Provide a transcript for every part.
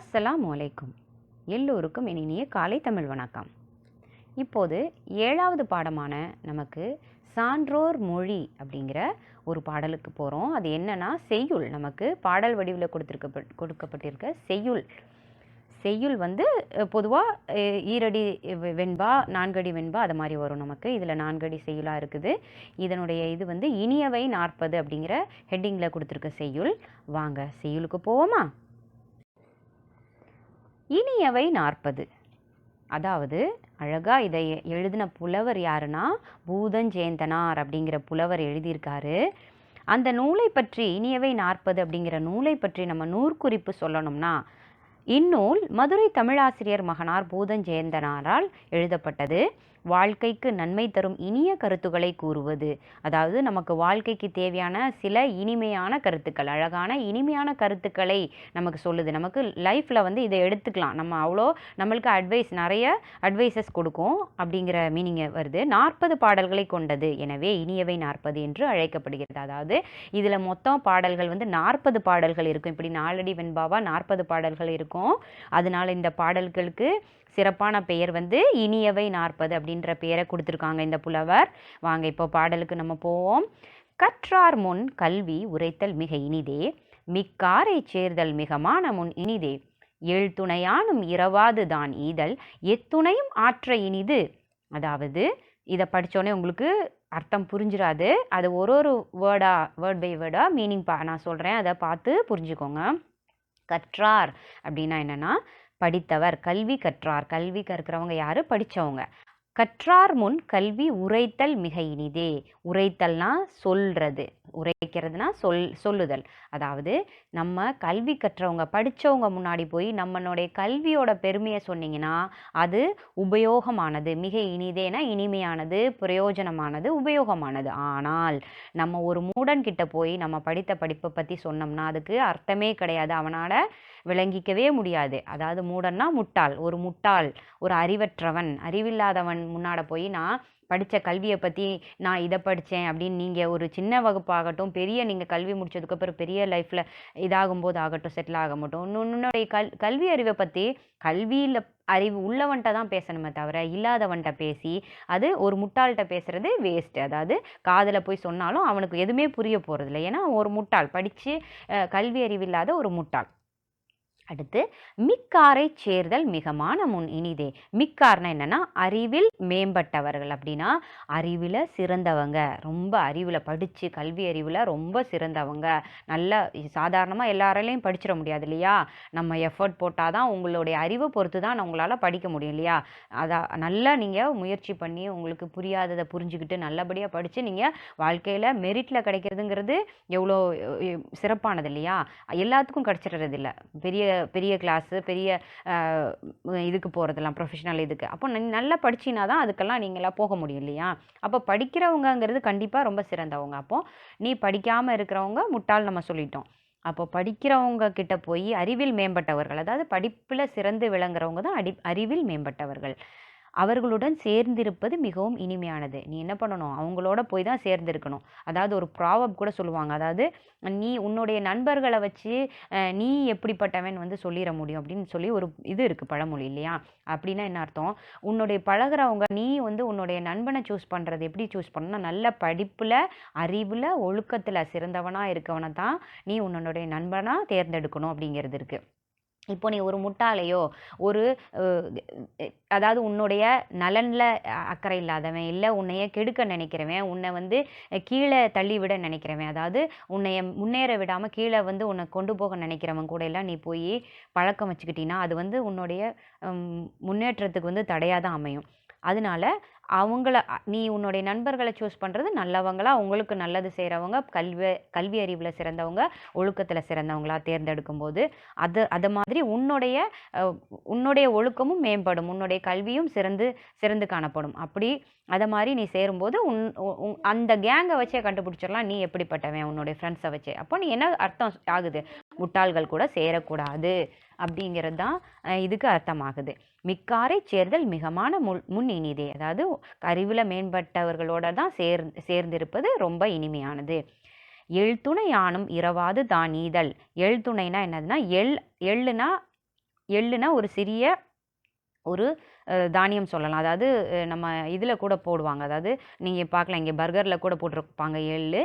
அஸ்ஸலாமு அலைக்கும். எல்லோருக்கும் என் இனிய காலை தமிழ் வணக்கம். இப்போது 7வது பாடமான நமக்கு சான்றோர் மொழி அப்படிங்கிற ஒரு பாடலுக்கு போகிறோம். அது என்னன்னா செய்யுள். நமக்கு பாடல் வடிவில் கொடுக்கப்பட்டிருக்க செய்யுள் வந்து பொதுவாக ஈரடி வெண்பா 4 அடி வெண்பா அது மாதிரி வரும். நமக்கு இதில் 4 அடி செய்யுளாக இருக்குது. இதனுடைய இது வந்து இனியவை 40 அப்படிங்கிற ஹெட்டிங்கில் கொடுத்துருக்க செய்யுள். வாங்க செய்யுளுக்கு போவோமா? இனியவை 40. அதாவது அழகாக இதை எழுதின புலவர் யாருன்னா பூதஞ்சேந்தனார் அப்படிங்கிற புலவர் எழுதியிருக்காரு. அந்த நூலை பற்றி, இனியவை 40 அப்படிங்கிற நூலை பற்றி நம்ம நூற்குறிப்பு சொல்லணும்னா, இந்நூல் மதுரை தமிழாசிரியர் மகனார் பூதஞ்சேந்தனாரால் எழுதப்பட்டது. வாழ்க்கைக்கு நன்மை தரும் இனிய கருத்துக்களை கூறுவது. அதாவது நமக்கு வாழ்க்கைக்கு தேவையான சில இனிமையான கருத்துக்கள், அழகான இனிமையான கருத்துக்களை நமக்கு சொல்லுது. நமக்கு லைஃப்பில் வந்து இதை எடுத்துக்கலாம். நம்மளுக்கு நிறைய அட்வைசஸ் கொடுக்கும் அப்படிங்கிற மீனிங் வருது. 40 பாடல்களை கொண்டது. எனவே இனியவை 40 என்று அழைக்கப்படுகிறது. அதாவது இதில் மொத்தம் பாடல்கள் வந்து 40 பாடல்கள் இருக்கும். இப்படி 4 அடி வெண்பாவா 40 பாடல்கள் இருக்கும். அதனால இந்த பாடல்களுக்கு சிறப்பான பெயர் வந்து இனியவை 40 அப்படின்ற பெயரை கொடுத்துருக்காங்க இந்த புலவர். வாங்க இப்போ பாடலுக்கு நம்ம போவோம். கற்றார் முன் கல்வி உரைத்தல் மிக இனிதே, மிக்காரை சேர்தல் மிகமான முன் இனிதே, எழுத்துணையானும் இரவாது தான் ஈதல், எத்துணையும் ஆற்ற இனிது. அதாவது இதை படித்தோடனே உங்களுக்கு அர்த்தம் புரிஞ்சிடாது. அது ஒரு வேர்ட் பை வேர்டாக மீனிங் நான் சொல்கிறேன், அதை பார்த்து புரிஞ்சுக்கோங்க. கற்றார் அப்படின்னா என்னென்னா படித்தவர், கல்வி கற்றார். கல்வி கற்கிறவங்க யாரு? படித்தவங்க. கற்றார் முன் கல்வி உரைத்தல் மிக இனிதே. உரைத்தல்னா சொல்றது, உரைக்கிறதுனா சொல்லுதல். அதாவது நம்ம கல்வி கற்றவங்க, படித்தவங்க முன்னாடி போய் நம்மளுடைய கல்வியோட பெருமையை சொன்னீங்கன்னா அது உபயோகமானது. மிக இனிதேனா இனிமையானது, பிரயோஜனமானது, உபயோகமானது. ஆனால் நம்ம ஒரு மூடன் கிட்ட போய் நம்ம படித்த படிப்பை பற்றி சொன்னோம்னா அதுக்கு அர்த்தமே கிடையாது, அவனால் விளங்கிக்கவே முடியாது. அதாவது மூடன்னா முட்டாள், ஒரு அறிவற்றவன், அறிவில்லாதவன் முன்னாடி போய் நான் படித்த கல்வியை பற்றி நான் இதை படித்தேன் அப்படின்னு நீங்கள் ஒரு சின்ன வகுப்பாகட்டும், நீங்கள் கல்வி முடிச்சதுக்கப்புறம் பெரிய லைஃப்பில் இதாகும்போது ஆகட்டும், செட்டில் ஆக மாட்டோம், உன்னுடைய கல்வி அறிவை பற்றி கல்வியில் அறிவு உள்ளவன்ட்ட தான் பேசணுமே தவிர இல்லாதவன்ட்ட பேசி அது ஒரு முட்டாள்கிட்ட பேசுகிறது வேஸ்ட்டு. அதாவது காதில் போய் சொன்னாலும் அவனுக்கு எதுவுமே புரிய போகிறதில்ல. ஏன்னா ஒரு முட்டாள், படித்து கல்வி அறிவில்லாத ஒரு முட்டாள். அடுத்து மிக்காரை சேர்தல் மிகமான முன் இனிதே. மிக்கார்னா என்னன்னா அறிவில் மேம்பட்டவர்கள். அப்படின்னா அறிவில் சிறந்தவங்க, ரொம்ப அறிவில் படித்து கல்வி அறிவில் ரொம்ப சிறந்தவங்க. நல்ல சாதாரணமாக எல்லாராலையும் படிச்சிட முடியாது இல்லையா? நம்ம எஃபர்ட் போட்டால் தான், உங்களுடைய அறிவை பொறுத்து தான் உங்களால் படிக்க முடியும் இல்லையா? நல்லா நீங்கள் முயற்சி பண்ணி உங்களுக்கு புரியாததை புரிஞ்சுக்கிட்டு நல்லபடியாக படித்து நீங்கள் வாழ்க்கையில் மெரிட்டில் கிடைக்கிறதுங்கிறது எவ்வளோ சிறப்பானது இல்லையா? எல்லாத்துக்கும் கிடைச்சிடுறது இல்லை. பெரிய கிளாஸு, பெரிய இதுக்கு போகிறதெல்லாம், ப்ரொஃபஷனல் இதுக்கு. அப்போ நல்லா படிச்சினா தான் அதுக்கெல்லாம் நீங்களாம் போக முடியும் இல்லையா? அப்போ படிக்கிறவங்கிறது கண்டிப்பாக ரொம்ப சிறந்தவங்க. அப்போது நீ படிக்காமல் இருக்கிறவங்க முட்டாள் நம்ம சொல்லிட்டோம். அப்போ படிக்கிறவங்க கிட்ட போய் அறிவில் மேம்பட்டவர்கள், அதாவது படிப்பில் சிறந்து விளங்குறவங்க தான் அறிவில் மேம்பட்டவர்கள். அவர்களுடன் சேர்ந்திருப்பது மிகவும் இனிமையானது. நீ என்ன பண்ணணும்? அவங்களோட போய் தான் சேர்ந்திருக்கணும். அதாவது ஒரு ப்ராவர்ப் கூட சொல்லுவாங்க. அதாவது நீ உன்னுடைய நண்பர்களை வச்சு நீ எப்படிப்பட்டவன் வந்து சொல்லிட முடியும் அப்படின்னு சொல்லி ஒரு இது இருக்குது, பழமொழி இல்லையா? அப்படின்னா என்ன அர்த்தம்? உன்னுடைய பழகிறவங்க, நீ வந்து உன்னுடைய நண்பனை சூஸ் பண்ணுறது எப்படி சூஸ் பண்ணணும்னா, நல்ல படிப்பில், அறிவில், ஒழுக்கத்தில் சிறந்தவனாக இருக்கவனை தான் நீ உன்னுடைய நண்பனாக தேர்ந்தெடுக்கணும் அப்படிங்கிறது இருக்குது. இப்போ நீ ஒரு முட்டாளையோ அதாவது உன்னுடைய நலனில் அக்கறை இல்லாதவன், இல்லை உன்னைய கெடுக்க நினைக்கிறவன், உன்னை வந்து கீழே தள்ளிவிட நினைக்கிறவன், அதாவது உன்னைய முன்னேற விடாமல் கீழே வந்து உன்னை கொண்டு போக நினைக்கிறவன் கூட எல்லாம் நீ போய் பழக்கம் வச்சுக்கிட்டீங்கன்னா அது வந்து உன்னுடைய முன்னேற்றத்துக்கு வந்து தடையாக தான் அமையும். அதனால நீ உன்னுடைய நண்பர்களை சூஸ் பண்ணுறது நல்லவங்களா, உங்களுக்கு நல்லது செய்கிறவங்க, கல்வி அறிவில் சிறந்தவங்க, ஒழுக்கத்தில் சிறந்தவங்களா தேர்ந்தெடுக்கும் போது அது மாதிரி உன்னுடைய ஒழுக்கமும் மேம்படும், உன்னுடைய கல்வியும் சிறந்து காணப்படும். அப்படி அதை மாதிரி நீ சேரும்போது அந்த கேங்கை வச்சே கண்டுபிடிச்சிடலாம் நீ எப்படிப்பட்டவன், உன்னுடைய ஃப்ரெண்ட்ஸை வச்சே. அப்போ நீ என்ன அர்த்தம் ஆகுது? முட்டாள்கள் கூட சேரக்கூடாது அப்படிங்கிறது தான் இதுக்கு அர்த்தமாகுது. மிக்காரை சேர்தல் மிகமான முன் இனிதே. அதாவது அறிவில் மேம்பட்டவர்களோட தான் சேர்ந்திருப்பது ரொம்ப இனிமையானது. எழுத்துணை யானும் இரவாது தான் ஈதல். எழுத்துணைனா என்னதுன்னா எள்ளுனா எள்ளுனா ஒரு சிறிய ஒரு தானியம் சொல்லலாம். அதாவது நம்ம இதில் கூட போடுவாங்க. அதாவது நீங்கள் பார்க்கலாம், இங்கே பர்கரில் கூட போட்டிருப்பாங்க எள்ளு.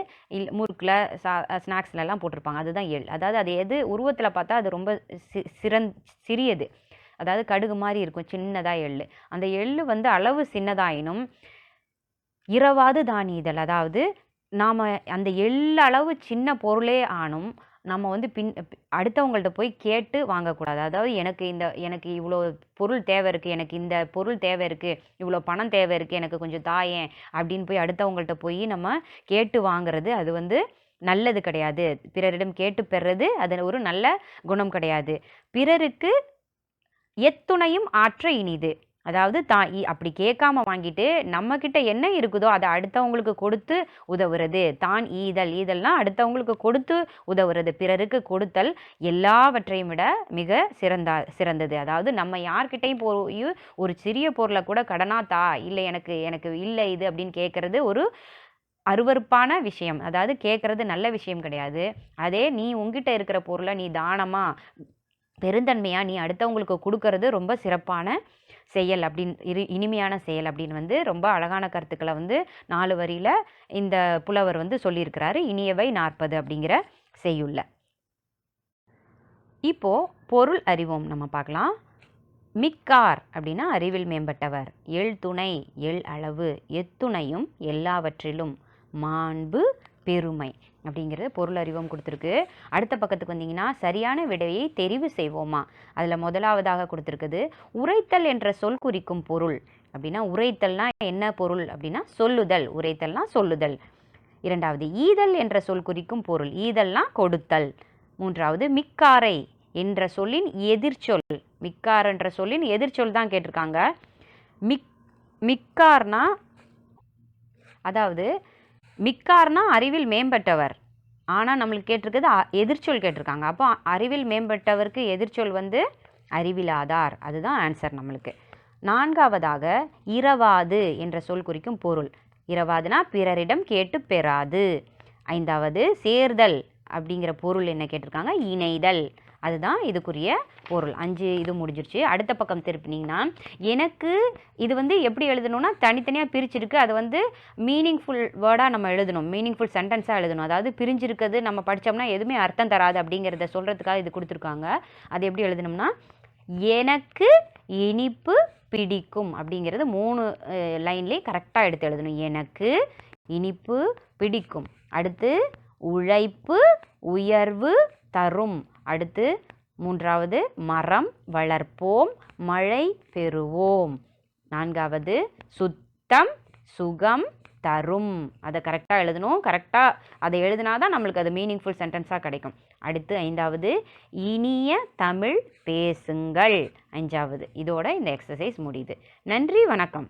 முறுக்கில் ஸ்நாக்ஸ்லலாம் போட்டிருப்பாங்க. அதுதான் எள். அதாவது அது எது உருவத்தில் பார்த்தா அது ரொம்ப சிறியது. அதாவது கடுகு மாதிரி இருக்கும், சின்னதாக எள்ளு. அந்த எள்ளு வந்து அளவு சின்னதாயினும் இரவாது தானியதல். அதாவது நாம் அந்த எள்ளளவு சின்ன பொருளே ஆனும் நம்ம வந்து அடுத்தவங்கள்ட்ட போய் கேட்டு வாங்கக்கூடாது. அதாவது எனக்கு இவ்வளோ பொருள் தேவை இருக்குது, எனக்கு இந்த பொருள் தேவை இருக்குது, இவ்வளோ பணம் தேவை இருக்குது, எனக்கு கொஞ்சம் தாயேன் அப்படின்னு போய் அடுத்தவங்கள்ட்ட போய் நம்ம கேட்டு வாங்குறது அது வந்து நல்லது கிடையாது. பிறரிடம் கேட்டு பெறுறது அது ஒரு நல்ல குணம் கிடையாது. பிறருக்கு எத்துணையும் ஆற்ற இனிது. அதாவது அப்படி கேட்காம வாங்கிட்டு நம்மக்கிட்ட என்ன இருக்குதோ அதை அடுத்தவங்களுக்கு கொடுத்து உதவுறது. தான் ஈதல்னா அடுத்தவங்களுக்கு கொடுத்து உதவுறது. பிறருக்கு கொடுத்தல் எல்லாவற்றையும் விட மிக சிறந்தது. அதாவது நம்ம யார்கிட்டையும் போய் ஒரு சிறிய பொருளை கூட கடனாத்தா இல்லை எனக்கு இல்லை இது அப்படின்னு கேட்கறது ஒரு அருவருப்பான விஷயம். அதாவது கேட்கறது நல்ல விஷயம் கிடையாது. அதே நீ உங்ககிட்ட இருக்கிற பொருளை நீ தானமா பெருந்தன்மையாக நீ அடுத்தவங்களுக்கு கொடுக்கறது ரொம்ப சிறப்பான செயல் அப்படின்னு இனிமையான செயல் அப்படின்னு வந்து ரொம்ப அழகான கருத்துக்களை வந்து 4 வரியில் இந்த புலவர் வந்து சொல்லியிருக்கிறாரு இனியவை 40 அப்படிங்கிற செய்யுள்ள. இப்போது பொருள் அறிவோம் நம்ம பார்க்கலாம். மிக்கார் அப்படின்னா அறிவில் மேம்பட்டவர். எள் துணை எள் அளவு எத்துணையும் எல்லாவற்றிலும் மாண்பு பெருமை அப்படிங்கிறது பொருள் அறிவோம் கொடுத்துருக்கு. அடுத்த பக்கத்துக்கு வந்தீங்கன்னா சரியான விடையை தெரிவு செய்வோமா. அதில் முதலாவதாக கொடுத்துருக்குது உரைத்தல் என்ற சொல் குறிக்கும் பொருள் அப்படின்னா உரைத்தல்னா என்ன பொருள் அப்படின்னா சொல்லுதல். உரைத்தல்னா சொல்லுதல். இரண்டாவது ஈதல் என்ற சொல் குறிக்கும் பொருள். ஈதல்னா கொடுத்தல். மூன்றாவது மிக்காரை என்ற சொல்லின் எதிர்ச்சொல். மிக்கார் என்ற சொல்லின் எதிர்ச்சொல் தான் கேட்டிருக்காங்க. மிக்கார்னா அதாவது மிக்கார்னா அறிவில் மேம்பட்டவர். ஆனால் நம்மளுக்கு கேட்டிருக்குது எதிர்ச்சொல் கேட்டிருக்காங்க. அப்போ அறிவில் மேம்பட்டவருக்கு எதிர்ச்சொல் வந்து அறிவிலாதார். அதுதான் ஆன்சர் நம்மளுக்கு. நான்காவதாக இரவாது என்ற சொல் குறிக்கும் பொருள். இரவாதுனா பிறரிடம் கேட்டு பெறாது. ஐந்தாவது சேர்தல் அப்படிங்கிற பொருள் என்ன கேட்டிருக்காங்க இணைதல். அதுதான் இதுக்குரிய பொருள். 5 இது முடிஞ்சிருச்சு. அடுத்த பக்கம் திருப்பினீங்கன்னா எனக்கு இது வந்து எப்படி எழுதணும்னா தனித்தனியாக பிரிச்சிருக்கு. அது வந்து மீனிங்ஃபுல் வேர்டாக நம்ம எழுதணும், மீனிங்ஃபுல் சென்டென்ஸாக எழுதணும். அதாவது பிரிஞ்சிருக்கிறது நம்ம படித்தோம்னா எதுவுமே அர்த்தம் தராது அப்படிங்கிறத சொல்கிறதுக்காக இது கொடுத்துருக்காங்க. அது எப்படி எழுதணும்னா எனக்கு இனிப்பு பிடிக்கும் அப்படிங்கிறது 3 லைன்லேயே கரெக்டாக எடுத்து எழுதணும். எனக்கு இனிப்பு பிடிக்கும். அடுத்து உழைப்பு உயர்வு தரும். அடுத்து மூன்றாவது மரம் வளர்ப்போம் மழை பெறுவோம். நான்காவது சுத்தம் சுகம் தரும். அதை கரெக்டாக எழுதணும். கரெக்டாக அதை எழுதினா தான் நம்மளுக்கு அது மீனிங்ஃபுல் சென்டென்ஸாக கிடைக்கும். அடுத்து ஐந்தாவது இனிய தமிழ் பேசுங்கள். 5வது. இதோட இந்த எக்ஸசைஸ் முடியுது. நன்றி, வணக்கம்.